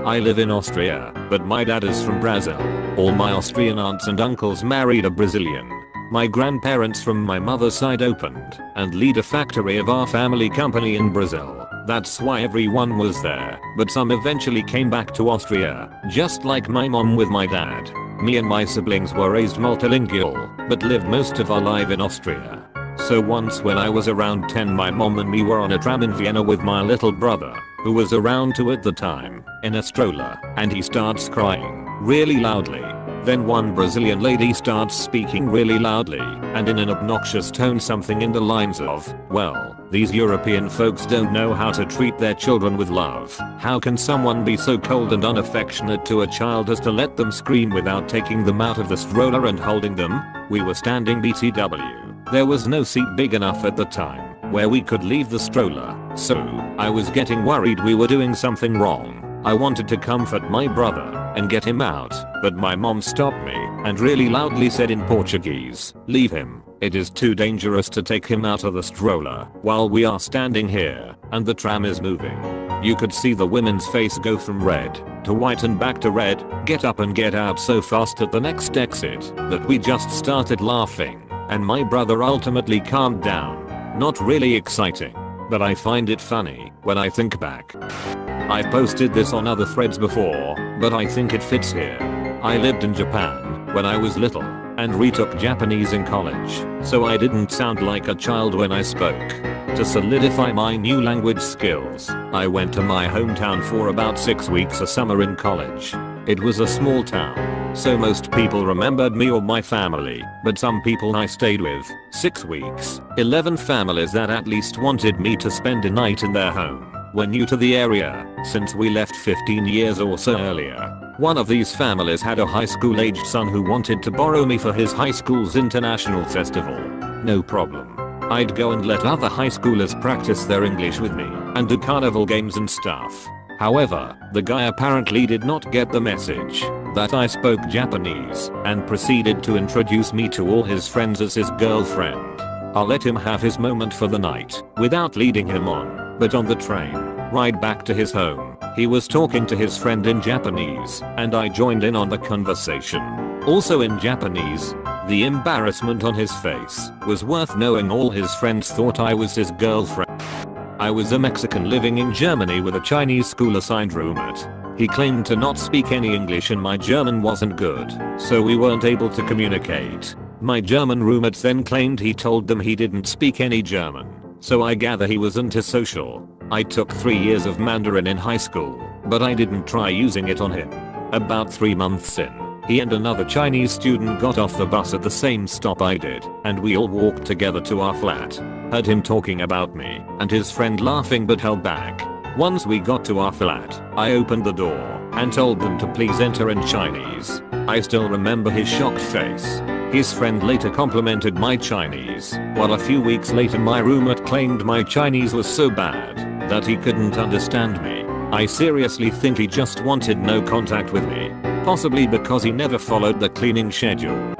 I live in Austria, but my dad is from Brazil. All my Austrian aunts and uncles married a Brazilian. My grandparents from my mother's side opened and lead a factory of our family company in Brazil. That's why everyone was there, but some eventually came back to Austria, just like my mom with my dad. Me and my siblings were raised multilingual, but lived most of our life in Austria. So once when I was around 10, my mom and me were on a tram in Vienna with my little brother, who was around 2 at the time, in a stroller, and he starts crying really loudly. Then one Brazilian lady starts speaking really loudly and in an obnoxious tone something in the lines of, "Well, these European folks don't know how to treat their children with love. How can someone be so cold and unaffectionate to a child as to let them scream without taking them out of the stroller and holding them?" We were standing BTW. There was no seat big enough at the time where we could leave the stroller, so I was getting worried we were doing something wrong. I wanted to comfort my brother and get him out, but my mom stopped me and really loudly said in Portuguese, "Leave him. It is too dangerous to take him out of the stroller while we are standing here and the tram is moving." You could see the women's face go from red to white and back to red, get up and get out so fast at the next exit that we just started laughing, and my brother ultimately calmed down. Not really exciting, but I find it funny when I think back. I've posted this on other threads before, but I think it fits here. I lived in Japan when I was little and retook Japanese in college, so I didn't sound like a child when I spoke. To solidify my new language skills, I went to my hometown for about 6 weeks a summer in college. It was a small town, so most people remembered me or my family, but some people I stayed with, 6 weeks, 11 families that at least wanted me to spend a night in their home, were new to the area since we left 15 years or so earlier. One of these families had a high school aged son who wanted to borrow me for his high school's international festival. No problem. I'd go and let other high schoolers practice their English with me and do carnival games and stuff. However, the guy apparently did not get the message that I spoke Japanese and proceeded to introduce me to all his friends as his girlfriend. I'll let him have his moment for the night without leading him on, but on the train ride back to his home, he was talking to his friend in Japanese and I joined in on the conversation. Also in Japanese. The embarrassment on his face was worth knowing. All his friends thought I was his girlfriend. I was a Mexican living in Germany with a Chinese school assigned roommate. He claimed to not speak any English and my German wasn't good, so we weren't able to communicate. My German roommates then claimed he told them he didn't speak any German, so I gather he was antisocial. I took 3 years of Mandarin in high school, but I didn't try using it on him. About 3 months in, he and another Chinese student got off the bus at the same stop I did, and we all walked together to our flat. Heard him talking about me and his friend laughing but held back. Once we got to our flat, I opened the door and told them to please enter in Chinese. I still remember his shocked face. His friend later complimented my Chinese, while a few weeks later my roommate claimed my Chinese was so bad that he couldn't understand me. I seriously think he just wanted no contact with me, possibly because he never followed the cleaning schedule.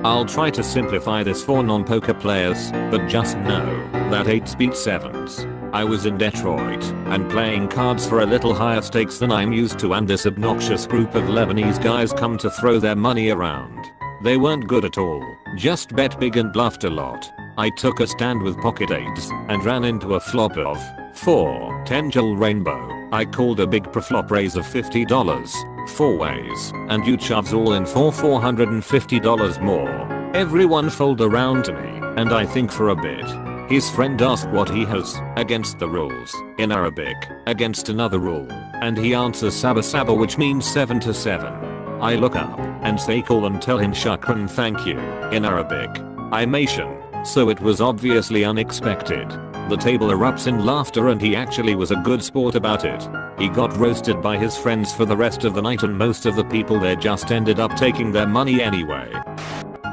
I'll try to simplify this for non-poker players, but just know that 8 beat 7s. I was in Detroit and playing cards for a little higher stakes than I'm used to, and this obnoxious group of Lebanese guys come to throw their money around. They weren't good at all, just bet big and bluffed a lot. I took a stand with pocket 8s and ran into a flop of 4 10-jewel rainbow. I called a big preflop raise of $50. 4 ways, and you shoves all in for $450 more. Everyone fold around to me, and I think for a bit. His friend asked what he has against the rules in Arabic against another rule, and he answers Saba Saba, which means 7 to 7. I look up and say call and tell him shukran, thank you, in Arabic. I'm Asian, so it was obviously unexpected. The table erupts in laughter and he actually was a good sport about it. He got roasted by his friends for the rest of the night and most of the people there just ended up taking their money anyway.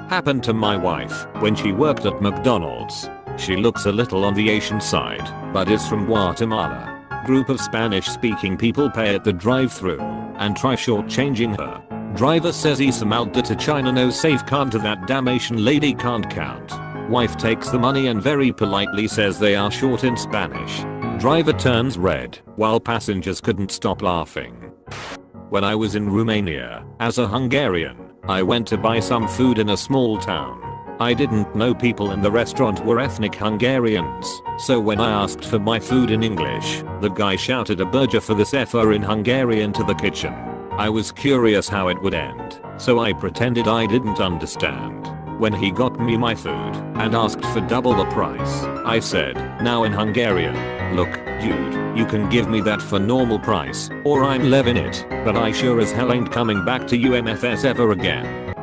Happened to my wife when she worked at McDonald's. She looks a little on the Asian side, but is from Guatemala. Group of Spanish speaking people pay at the drive-thru and try shortchanging her. Driver says he's Malta to China, no safe card to that damn Asian lady can't count. Wife takes the money and very politely says they are short in Spanish. Driver turns red while passengers couldn't stop laughing. When I was in Romania, as a Hungarian, I went to buy some food in a small town. I didn't know people in the restaurant were ethnic Hungarians, so when I asked for my food in English, the guy shouted a burger for this effer in Hungarian to the kitchen. I was curious how it would end, so I pretended I didn't understand. When he got me my food and asked for double the price, I said, now in Hungarian, look, dude, you can give me that for normal price, or I'm leaving it, but I sure as hell ain't coming back to UMFS ever again.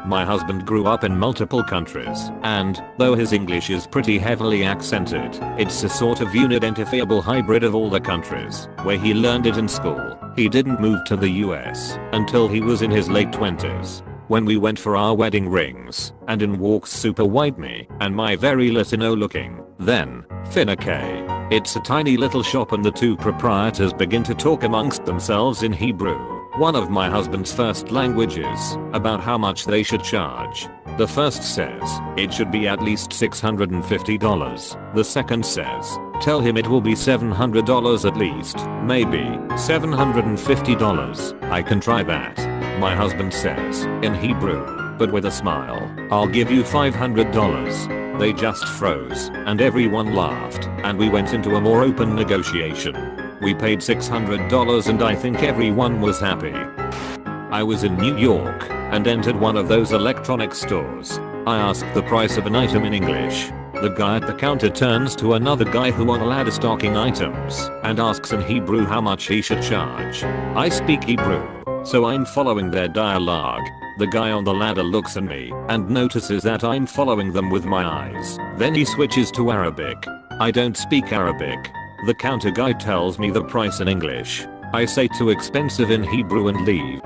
My husband grew up in multiple countries, and, though his English is pretty heavily accented, it's a sort of unidentifiable hybrid of all the countries where he learned it in school. He didn't move to the US until he was in his late 20s. When we went for our wedding rings, and in walks super white me and my very Latino looking, then, Finna K. It's a tiny little shop and the two proprietors begin to talk amongst themselves in Hebrew, one of my husband's first languages, about how much they should charge. The first says, it should be at least $650. The second says, tell him it will be $700 at least, maybe $750. I can try that. My husband says, in Hebrew, but with a smile, I'll give you $500. They just froze, and everyone laughed, and we went into a more open negotiation. We paid $600 and I think everyone was happy. I was in New York and entered one of those electronics stores. I asked the price of an item in English. The guy at the counter turns to another guy who on a ladder stocking items and asks in Hebrew how much he should charge. I speak Hebrew, so I'm following their dialogue. The guy on the ladder looks at me and notices that I'm following them with my eyes. Then he switches to Arabic. I don't speak Arabic. The counter guy tells me the price in English. I say too expensive in Hebrew and leave.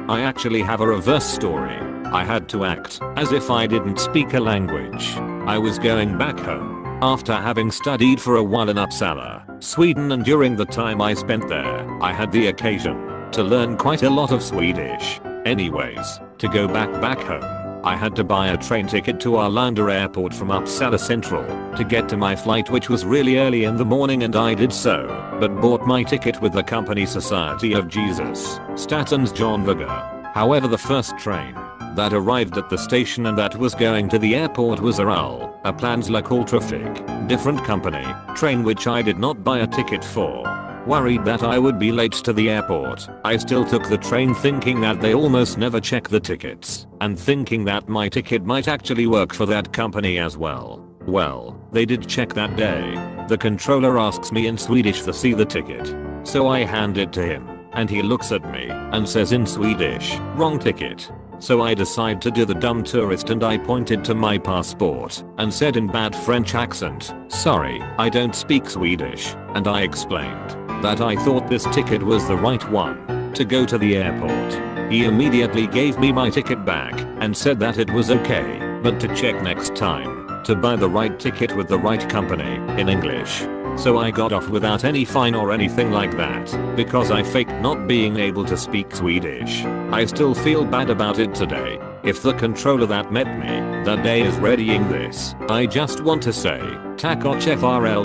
I actually have a reverse story. I had to act as if I didn't speak a language. I was going back home after having studied for a while in Uppsala, Sweden, and during the time I spent there, I had the occasion to learn quite a lot of Swedish. Anyways, to go back home, I had to buy a train ticket to Arlanda airport from Uppsala Central to get to my flight, which was really early in the morning, and I did so, but bought my ticket with the company Society of Jesus, Statens Järnvägar. However, the first train that arrived at the station and that was going to the airport was a Plans Local Traffic, different company, train which I did not buy a ticket for. Worried that I would be late to the airport, I still took the train thinking that they almost never check the tickets, and thinking that my ticket might actually work for that company as well. Well, they did check that day. The controller asks me in Swedish to see the ticket. So I hand it to him, and he looks at me and says in Swedish, wrong ticket. So I decide to do the dumb tourist and I pointed to my passport and said in bad French accent, sorry, I don't speak Swedish, and I explained that I thought this ticket was the right one to go to the airport. He immediately gave me my ticket back and said that it was okay, but to check next time to buy the right ticket with the right company in English. So I got off without any fine or anything like that because I faked not being able to speak Swedish. I still feel bad about it today. If the controller that met me that day is readying this, I just want to say, takoch FRL.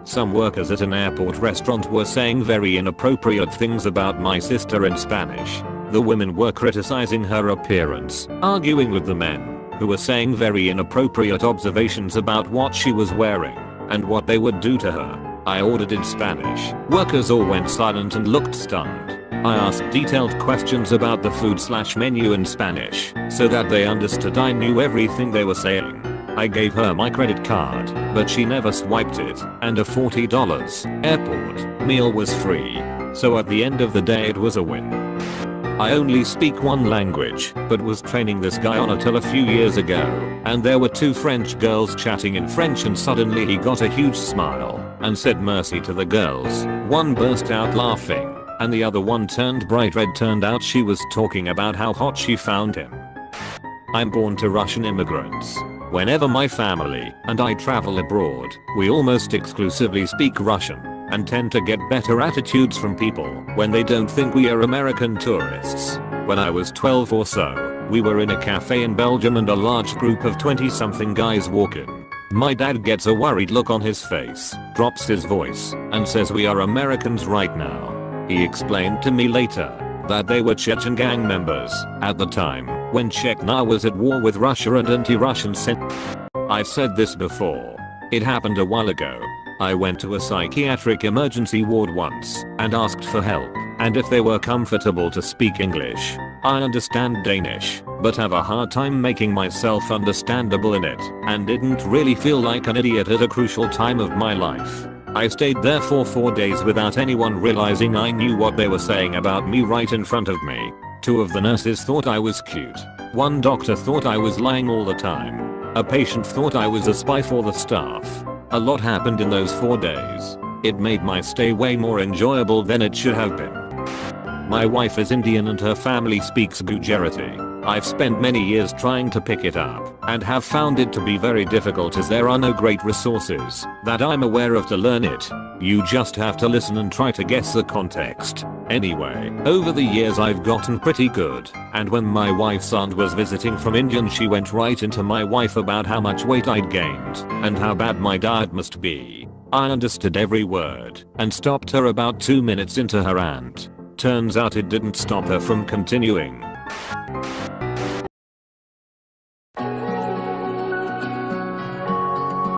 Some workers at an airport restaurant were saying very inappropriate things about my sister in Spanish. The women were criticizing her appearance, arguing with the men, who were saying very inappropriate observations about what she was wearing and what they would do to her. I ordered in Spanish. Workers all went silent and looked stunned. I asked detailed questions about the food/menu in Spanish so that they understood I knew everything they were saying. I gave her my credit card, but she never swiped it, and a $40 airport meal was free. So at the end of the day it was a win. I only speak one language, but was training this guy on it till a few years ago, and there were two French girls chatting in French and suddenly he got a huge smile and said mercy to the girls. One burst out laughing, and the other one turned bright red. Turned out she was talking about how hot she found him. I'm born to Russian immigrants. Whenever my family and I travel abroad, we almost exclusively speak Russian and tend to get better attitudes from people when they don't think we are American tourists. When I was 12 or so, we were in a cafe in Belgium and a large group of 20-something guys walk in. My dad gets a worried look on his face, drops his voice, and says we are Americans right now. He explained to me later that they were Chechen gang members at the time when Chechnya was at war with Russia and anti-Russian I've said this before. It happened a while ago. I went to a psychiatric emergency ward once and asked for help and if they were comfortable to speak English. I understand Danish, but have a hard time making myself understandable in it and didn't really feel like an idiot at a crucial time of my life. I stayed there for 4 days without anyone realizing I knew what they were saying about me right in front of me. 2 of the nurses thought I was cute. 1 doctor thought I was lying all the time. A patient thought I was a spy for the staff. A lot happened in those 4 days. It made my stay way more enjoyable than it should have been. My wife is Indian and her family speaks Gujarati. I've spent many years trying to pick it up and have found it to be very difficult as there are no great resources that I'm aware of to learn it. You just have to listen and try to guess the context. Anyway, over the years I've gotten pretty good, and when my wife's aunt was visiting from India she went right into my wife about how much weight I'd gained and how bad my diet must be. I understood every word and stopped her about 2 minutes into her rant. Turns out it didn't stop her from continuing.